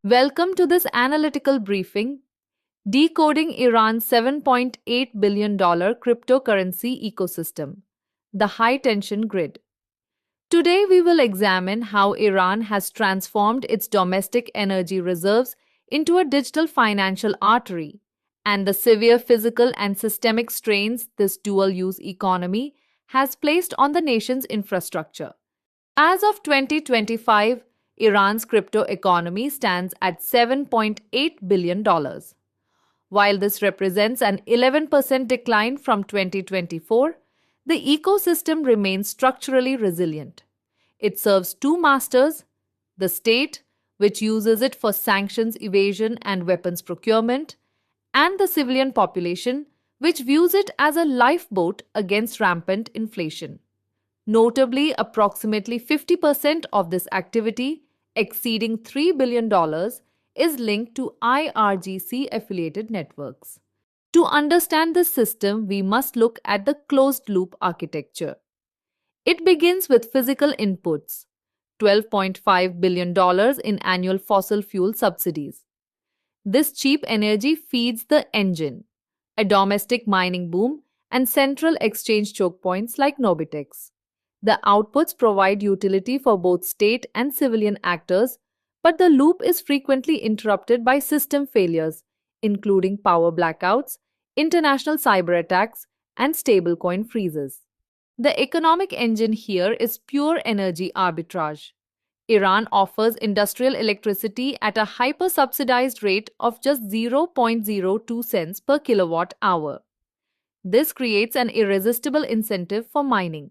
Welcome to this analytical briefing, Decoding Iran's $7.8 billion cryptocurrency ecosystem, the high-tension grid. Today we will examine how Iran has transformed its domestic energy reserves into a digital financial artery and the severe physical and systemic strains this dual-use economy has placed on the nation's infrastructure. As of 2025, Iran's crypto economy stands at $7.8 billion. While this represents an 11% decline from 2024, the ecosystem remains structurally resilient. It serves two masters: the state, which uses it for sanctions evasion and weapons procurement, and the civilian population, which views it as a lifeboat against rampant inflation. Notably, approximately 50% of this activity, exceeding $3 billion, is linked to IRGC affiliated networks. To understand this system, we must look at the closed-loop architecture. It begins with physical inputs, $12.5 billion in annual fossil fuel subsidies. This cheap energy feeds the engine, a domestic mining boom, and central exchange choke points like Nobitex. The outputs provide utility for both state and civilian actors, but the loop is frequently interrupted by system failures, including power blackouts, international cyber attacks, and stablecoin freezes. The economic engine here is pure energy arbitrage. Iran offers industrial electricity at a hyper-subsidized rate of just 0.02 cents per kilowatt hour. This creates an irresistible incentive for mining.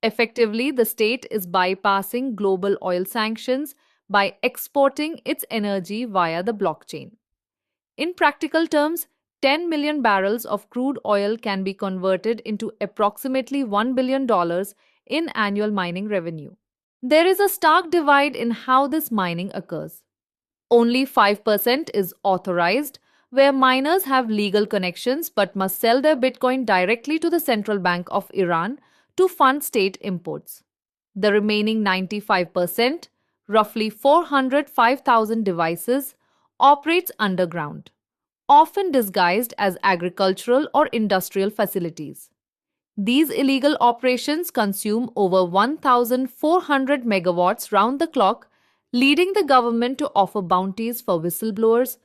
Effectively, the state is bypassing global oil sanctions by exporting its energy via the blockchain. In practical terms, 10 million barrels of crude oil can be converted into approximately $1 billion in annual mining revenue. There is a stark divide in how this mining occurs. Only 5% is authorized, where miners have legal connections but must sell their Bitcoin directly to the Central Bank of Iran to fund state imports. The remaining 95%, roughly 405,000 devices, operates underground, often disguised as agricultural or industrial facilities. These illegal operations consume over 1,400 megawatts round the clock, leading the government to offer bounties for whistleblowers.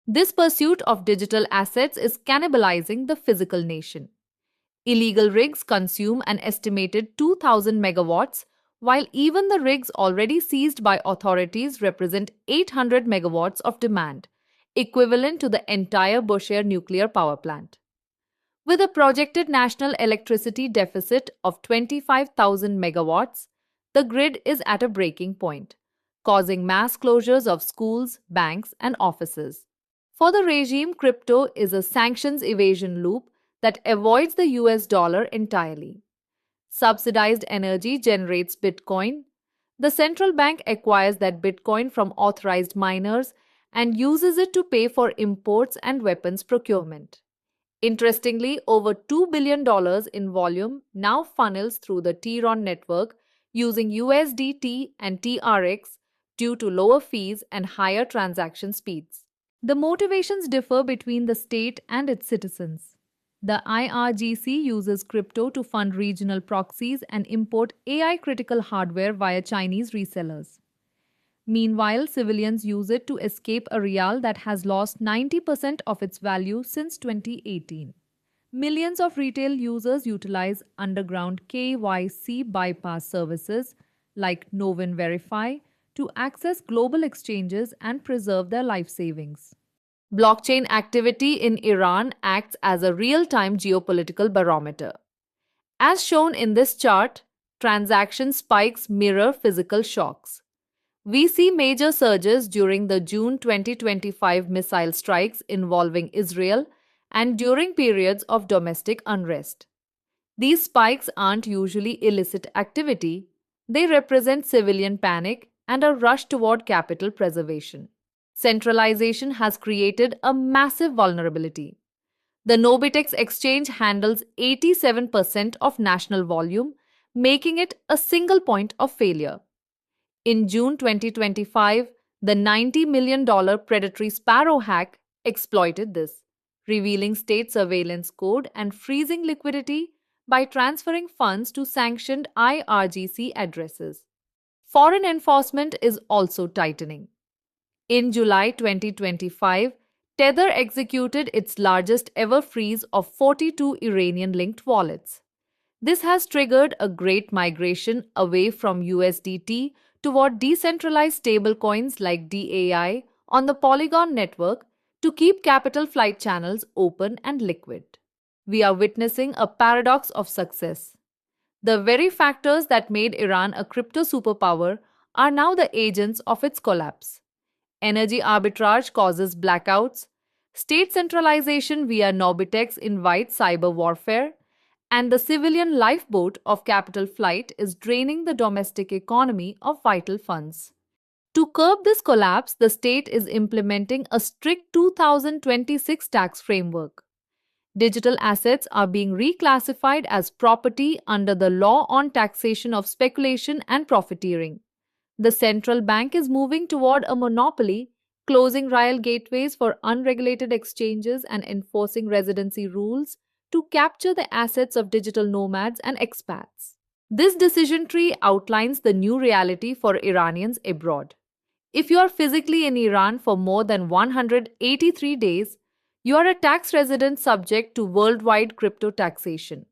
This pursuit of digital assets is cannibalizing the physical nation. Illegal rigs consume an estimated 2,000 megawatts, while even the rigs already seized by authorities represent 800 megawatts of demand, equivalent to the entire Bushehr nuclear power plant. With a projected national electricity deficit of 25,000 megawatts, the grid is at a breaking point, causing mass closures of schools, banks, and offices. For the regime, crypto is a sanctions evasion loop that avoids the US dollar entirely. Subsidized energy generates Bitcoin. The central bank acquires that Bitcoin from authorized miners and uses it to pay for imports and weapons procurement. Interestingly, over $2 billion in volume now funnels through the Tehran network using USDT and TRX due to lower fees and higher transaction speeds. The motivations differ between the state and its citizens. The IRGC uses crypto to fund regional proxies and import AI-critical hardware via Chinese resellers. Meanwhile, civilians use it to escape a rial that has lost 90% of its value since 2018. Millions of retail users utilize underground KYC bypass services like Novin Verify to access global exchanges and preserve their life savings. Blockchain activity in Iran acts as a real-time geopolitical barometer. As shown in this chart, transaction spikes mirror physical shocks. We see major surges during the June 2025 missile strikes involving Israel and during periods of domestic unrest. These spikes aren't usually illicit activity, they represent civilian panic and a rush toward capital preservation. Centralization has created a massive vulnerability. The Nobitex exchange handles 87% of national volume, making it a single point of failure. In June 2025, The $90 million predatory Sparrow hack exploited this, revealing state surveillance code and freezing liquidity by transferring funds to sanctioned IRGC addresses. Foreign enforcement is also tightening. In July 2025, Tether executed its largest ever freeze of 42 Iranian linked wallets. This has triggered a great migration away from USDT toward decentralized stablecoins like DAI on the Polygon network to keep capital flight channels open and liquid. We are witnessing a paradox of success. The very factors that made Iran a crypto superpower are now the agents of its collapse. Energy arbitrage causes blackouts, state centralization via Nobitex invites cyber warfare, and the civilian lifeboat of capital flight is draining the domestic economy of vital funds. To curb this collapse, the state is implementing a strict 2026 tax framework. Digital assets are being reclassified as property under the law on taxation of speculation and profiteering. The central bank is moving toward a monopoly, closing rial gateways for unregulated exchanges and enforcing residency rules to capture the assets of digital nomads and expats. This decision tree outlines the new reality for Iranians abroad. If you are physically in Iran for more than 183 days, you are a tax resident subject to worldwide crypto taxation.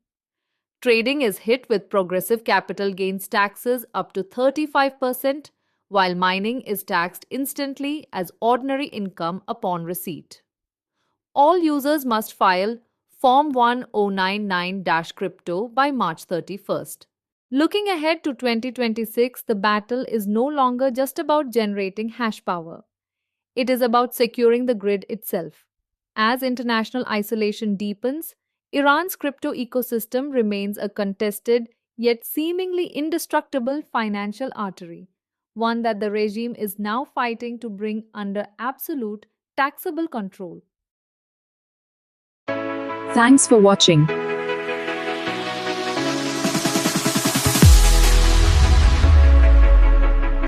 Trading is hit with progressive capital gains taxes up to 35%, while mining is taxed instantly as ordinary income upon receipt. All users must file Form 1099-Crypto by March 31st. Looking ahead to 2026, the battle is no longer just about generating hash power. It is about securing the grid itself. As international isolation deepens, Iran's crypto ecosystem remains a contested yet seemingly indestructible financial artery, one that the regime is now fighting to bring under absolute taxable control. Thanks for watching.